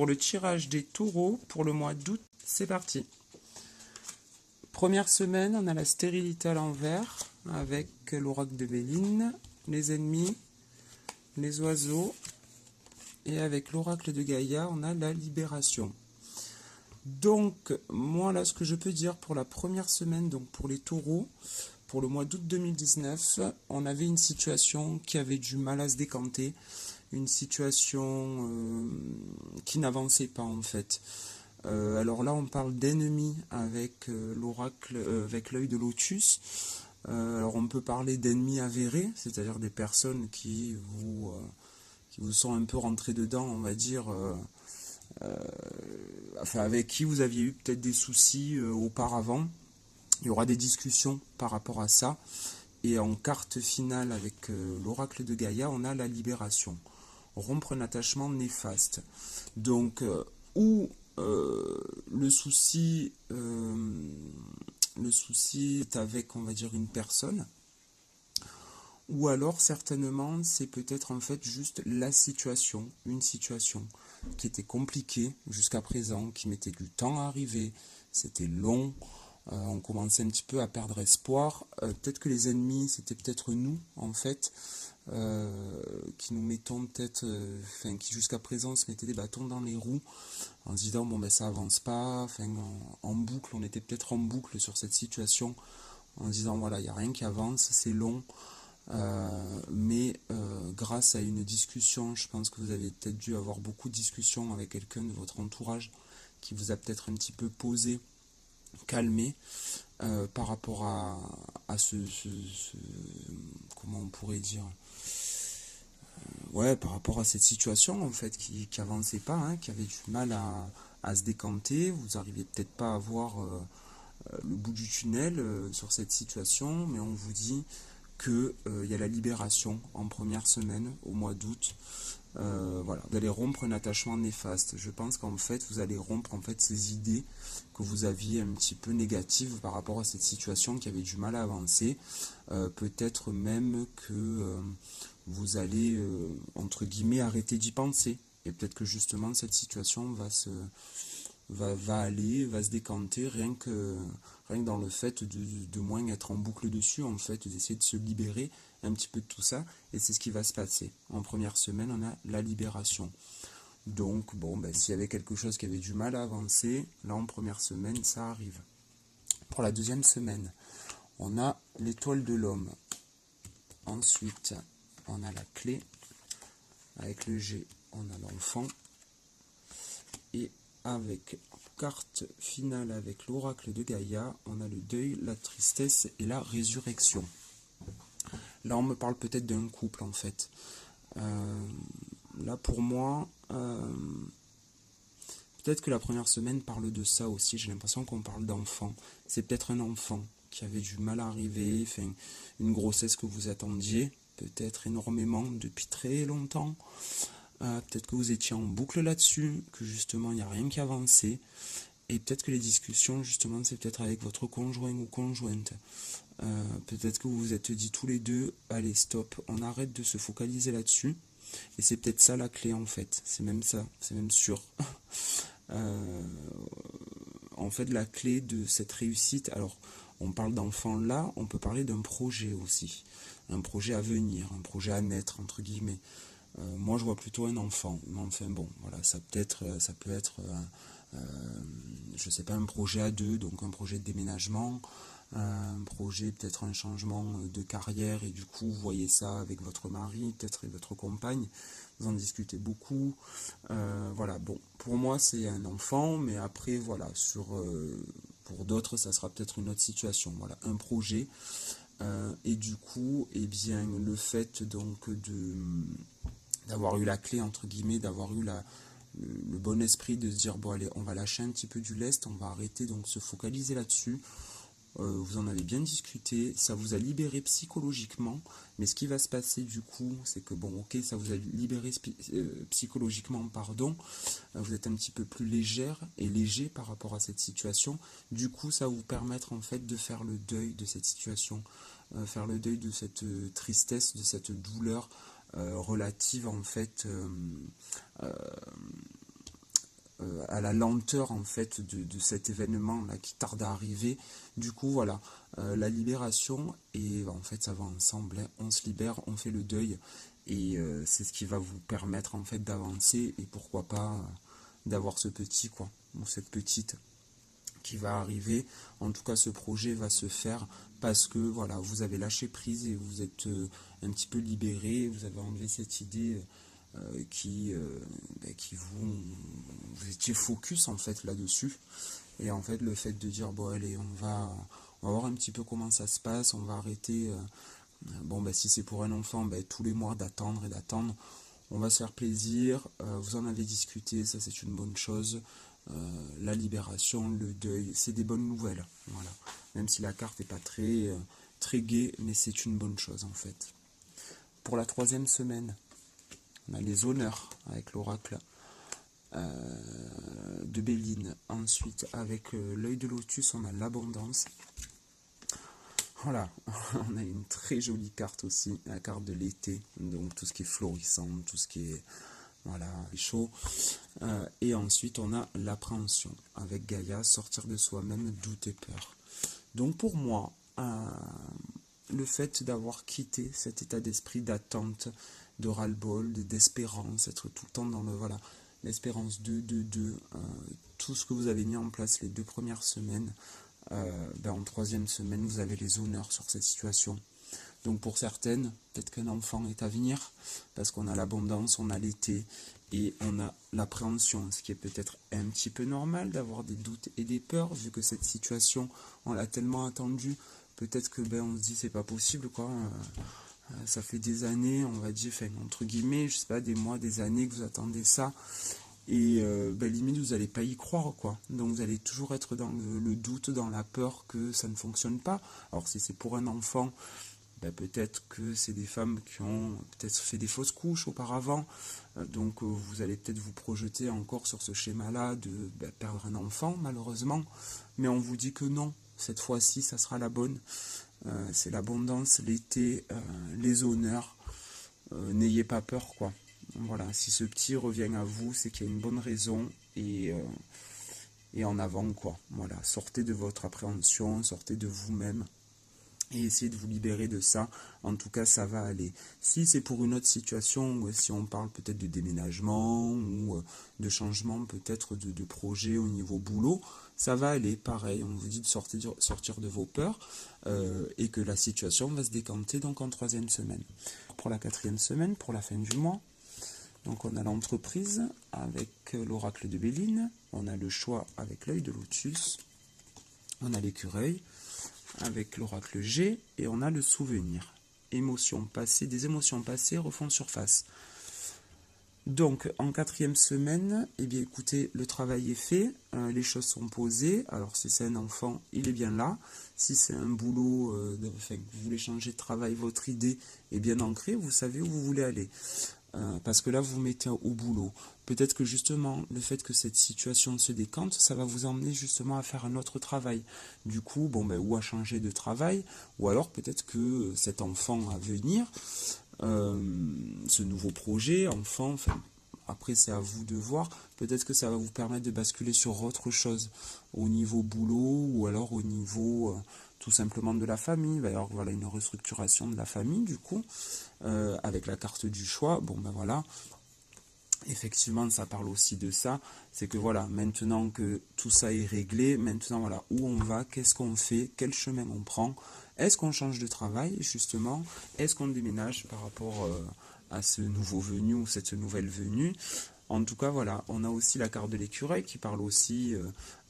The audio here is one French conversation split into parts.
pour le tirage des taureaux pour le mois d'août. C'est parti. Première semaine, on a la stérilité à l'envers avec l'oracle de Béline, les ennemis, les oiseaux. Et avec l'oracle de Gaïa, on a la libération. Donc, moi là, ce que je peux dire pour la première semaine, donc pour les taureaux, pour le mois d'août 2019, on avait une situation qui avait du mal à se décanter, une situation qui n'avançait pas en fait. Alors là, on parle d'ennemis avec l'oracle, avec l'œil de Lotus. Alors on peut parler d'ennemis avérés, c'est-à-dire des personnes qui vous sont un peu rentrées dedans, on va dire, enfin avec qui vous aviez eu peut-être des soucis auparavant. Il y aura des discussions par rapport à ça. Et en carte finale avec l'oracle de Gaïa, on a la libération. Rompre un attachement néfaste. Donc, le souci est avec, on va dire, une personne. Ou alors, certainement, c'est peut-être en fait juste la situation, une situation qui était compliquée jusqu'à présent, qui mettait du temps à arriver, c'était long, on commençait un petit peu à perdre espoir. Peut-être que les ennemis, c'était peut-être nous, en fait, qui nous mettons peut-être, qui jusqu'à présent se mettaient des bâtons dans les roues, en se disant, bon ben ça avance pas, en boucle, on était peut-être en boucle sur cette situation, en se disant, voilà, il n'y a rien qui avance, c'est long. Mais grâce à une discussion, je pense que vous avez peut-être dû avoir beaucoup de discussions avec quelqu'un de votre entourage qui vous a peut-être un petit peu posé, calmé par rapport à comment on pourrait dire, ouais, par rapport à cette situation en fait qui avançait pas, hein, qui avait du mal à se décanter. Vous n'arrivez peut-être pas à voir le bout du tunnel sur cette situation, mais on vous dit qu'il y a la libération en première semaine, au mois d'août. Voilà, vous allez rompre un attachement néfaste. Je pense qu'en fait, vous allez rompre en fait ces idées que vous aviez un petit peu négatives par rapport à cette situation qui avait du mal à avancer. Peut-être même que vous allez, entre guillemets, arrêter d'y penser. Et peut-être que justement, cette situation va se décanter rien que dans le fait de moins être en boucle dessus, en fait, d'essayer de se libérer un petit peu de tout ça, et c'est ce qui va se passer. En première semaine, on a la libération. Donc, bon, ben, s'il y avait quelque chose qui avait du mal à avancer, là, en première semaine, ça arrive. Pour la deuxième semaine, on a l'étoile de l'homme. Ensuite, on a la clé. Avec le G, on a l'enfant. Et avec carte finale avec l'oracle de Gaïa, on a le deuil, la tristesse et la résurrection. Là, on me parle peut-être d'un couple, en fait. Là, pour moi, peut-être que la première semaine parle de ça aussi. J'ai l'impression qu'on parle d'enfant. C'est peut-être un enfant qui avait du mal à arriver, une grossesse que vous attendiez, peut-être énormément depuis très longtemps. Peut-être que vous étiez en boucle là-dessus, que justement il n'y a rien qui avançait, et peut-être que les discussions justement c'est peut-être avec votre conjoint ou conjointe. Peut-être que vous vous êtes dit tous les deux, allez stop, on arrête de se focaliser là-dessus, et c'est peut-être ça la clé en fait, c'est même ça, c'est même sûr. En fait la clé de cette réussite, alors on parle d'enfant là, on peut parler d'un projet aussi, un projet à venir, un projet à naître entre guillemets. Moi je vois plutôt un enfant, mais enfin bon, voilà, ça peut être je sais pas, un projet à deux, donc un projet de déménagement, un projet peut-être un changement de carrière, et du coup vous voyez ça avec votre mari, peut-être avec votre compagne, vous en discutez beaucoup. Voilà, bon, pour moi c'est un enfant, mais après voilà, pour d'autres ça sera peut-être une autre situation, voilà, un projet. Et du coup, eh bien, le fait donc d'avoir eu la clé, entre guillemets, d'avoir eu le bon esprit de se dire, bon allez, on va lâcher un petit peu du lest, on va arrêter donc se focaliser là-dessus. Vous en avez bien discuté, ça vous a libéré psychologiquement, mais ce qui va se passer du coup, c'est que bon ok, ça vous a libéré psychologiquement, pardon, vous êtes un petit peu plus légère et léger par rapport à cette situation, du coup ça va vous permettre en fait de faire le deuil de cette situation, faire le deuil de cette tristesse, de cette douleur relative en fait à la lenteur en fait de cet événement là qui tarde à arriver. Du coup voilà, la libération et en fait ça va ensemble, hein. On se libère, on fait le deuil et c'est ce qui va vous permettre en fait d'avancer et pourquoi pas d'avoir ce petit quoi, ou cette petite qui va arriver. En tout cas ce projet va se faire parce que voilà, vous avez lâché prise et vous êtes un petit peu libéré, vous avez enlevé cette idée qui vous étiez focus en fait là-dessus. Et en fait le fait de dire bon allez on va voir un petit peu comment ça se passe, on va arrêter bon si c'est pour un enfant tous les mois d'attendre et d'attendre, on va se faire plaisir, vous en avez discuté, ça c'est une bonne chose. La libération, le deuil, c'est des bonnes nouvelles, voilà. Même si la carte n'est pas très gaie, mais c'est une bonne chose en fait. Pour la 3e semaine, on a les honneurs avec l'oracle de Béline. Ensuite, avec l'œil de lotus, on a l'abondance. Voilà, on a une très jolie carte aussi, la carte de l'été, donc tout ce qui est florissant, tout ce qui est chaud. Et ensuite, on a l'appréhension avec Gaïa, sortir de soi-même, doute et peur. Donc pour moi, le fait d'avoir quitté cet état d'esprit d'attente, de ras-le-bol, d'espérance, être tout le temps dans l'espérance de tout ce que vous avez mis en place les 2 premières semaines, en 3e semaine, vous avez les honneurs sur cette situation. Donc pour certaines, peut-être qu'un enfant est à venir, parce qu'on a l'abondance, on a l'été, et on a l'appréhension, ce qui est peut-être un petit peu normal d'avoir des doutes et des peurs, vu que cette situation, on l'a tellement attendue, peut-être que on se dit c'est pas possible, quoi. Ça fait des années, on va dire, entre guillemets, je sais pas, des mois, des années que vous attendez ça, et limite vous n'allez pas y croire, quoi. Donc vous allez toujours être dans le doute, dans la peur que ça ne fonctionne pas. Alors si c'est pour un enfant, peut-être que c'est des femmes qui ont peut-être fait des fausses couches auparavant, donc vous allez peut-être vous projeter encore sur ce schéma-là de perdre un enfant, malheureusement, mais on vous dit que non, cette fois-ci, ça sera la bonne. C'est l'abondance, l'été, les honneurs, n'ayez pas peur, quoi. Voilà, si ce petit revient à vous, c'est qu'il y a une bonne raison, et en avant, quoi. Voilà, sortez de votre appréhension, sortez de vous-même, et essayez de vous libérer de ça. En tout cas, ça va aller. Si c'est pour une autre situation, ou si on parle peut-être de déménagement, ou de changement peut-être de projet au niveau boulot, ça va aller. Pareil, on vous dit de sortir de vos peurs, et que la situation va se décanter donc en 3e semaine. Pour la 4e semaine, pour la fin du mois, donc on a l'entreprise avec l'oracle de Béline, on a le choix avec l'œil de lotus, on a l'écureuil avec l'oracle G, et on a le souvenir. Émotions passées, des émotions passées refont surface. Donc en 4e semaine, écoutez, le travail est fait, les choses sont posées. Alors si c'est un enfant, il est bien là. Si c'est un boulot, vous voulez changer de travail, votre idée est bien ancrée, vous savez où vous voulez aller. Parce que là, vous vous mettez au boulot. Peut-être que justement, le fait que cette situation se décante, ça va vous emmener justement à faire un autre travail. Du coup, ou à changer de travail, ou alors peut-être que cet enfant à venir, ce nouveau projet, après c'est à vous de voir, peut-être que ça va vous permettre de basculer sur autre chose, au niveau boulot, ou alors au niveau tout simplement de la famille. Il va y avoir une restructuration de la famille, du coup, avec la carte du choix. Effectivement, ça parle aussi de ça. C'est que maintenant que tout ça est réglé, maintenant où on va, qu'est-ce qu'on fait, quel chemin on prend, est-ce qu'on change de travail, justement, est-ce qu'on déménage par rapport à ce nouveau venu ou cette nouvelle venue. En tout cas, on a aussi la carte de l'écureuil qui parle aussi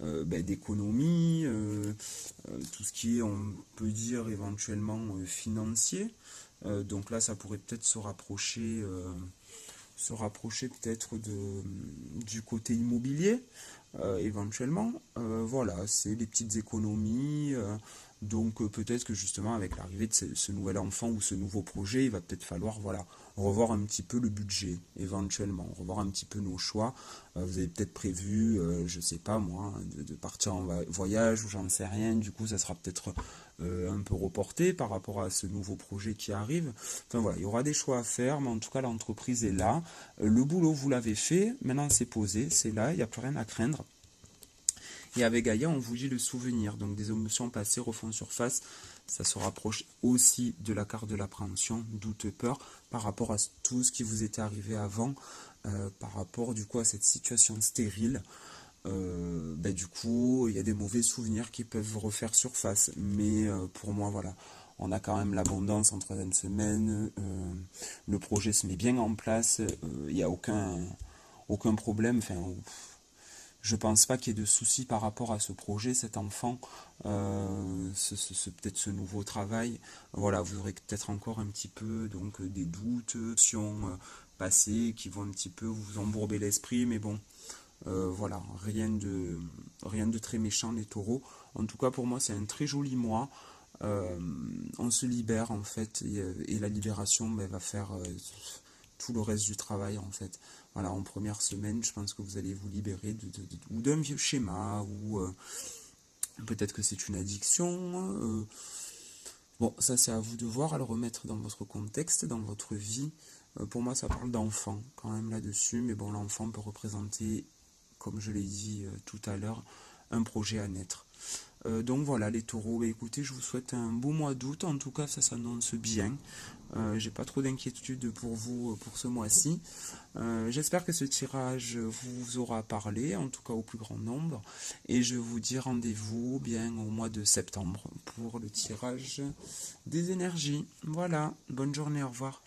d'économie, tout ce qui est, on peut dire, éventuellement financier. Donc là, ça pourrait peut-être se rapprocher peut-être du côté immobilier, éventuellement. C'est des petites économies, Donc peut-être que justement avec l'arrivée de ce nouvel enfant ou ce nouveau projet, il va peut-être falloir voilà, revoir un petit peu le budget éventuellement, revoir un petit peu nos choix. Vous avez peut-être prévu, je sais pas moi, de partir en voyage ou j'en sais rien, du coup ça sera peut-être un peu reporté par rapport à ce nouveau projet qui arrive. Enfin voilà, il y aura des choix à faire, mais en tout cas l'entreprise est là. Le boulot vous l'avez fait, maintenant c'est posé, c'est là, il n'y a plus rien à craindre. Et avec Gaïa, on vous dit le souvenir. Donc des émotions passées refont surface. Ça se rapproche aussi de la carte de l'appréhension, doute, peur, par rapport à tout ce qui vous était arrivé avant, par rapport du coup à cette situation stérile. Du coup, il y a des mauvais souvenirs qui peuvent refaire surface. Mais pour moi, voilà, on a quand même l'abondance en troisième semaine. Le projet se met bien en place. Il n'y a aucun problème. Enfin, je pense pas qu'il y ait de soucis par rapport à ce projet, cet enfant, peut-être ce nouveau travail. Voilà, vous aurez peut-être encore un petit peu donc des doutes, passées qui vont un petit peu vous embourber l'esprit, mais bon, voilà, rien de très méchant les taureaux. En tout cas, pour moi, c'est un très joli mois. On se libère en fait, et la libération va faire tout le reste du travail en fait. Voilà, en première semaine, je pense que vous allez vous libérer ou d'un vieux schéma, ou peut-être que c'est une addiction. Bon, ça c'est à vous de voir, à le remettre dans votre contexte, dans votre vie. Pour moi, ça parle d'enfant quand même là-dessus, mais bon, l'enfant peut représenter, comme je l'ai dit tout à l'heure, un projet à naître. Donc voilà les taureaux, écoutez, je vous souhaite un beau mois d'août, en tout cas ça s'annonce bien. J'ai pas trop d'inquiétude pour vous pour ce mois-ci. J'espère que ce tirage vous aura parlé, en tout cas au plus grand nombre, et je vous dis rendez-vous bien au mois de septembre pour le tirage des énergies. Voilà, bonne journée, au revoir.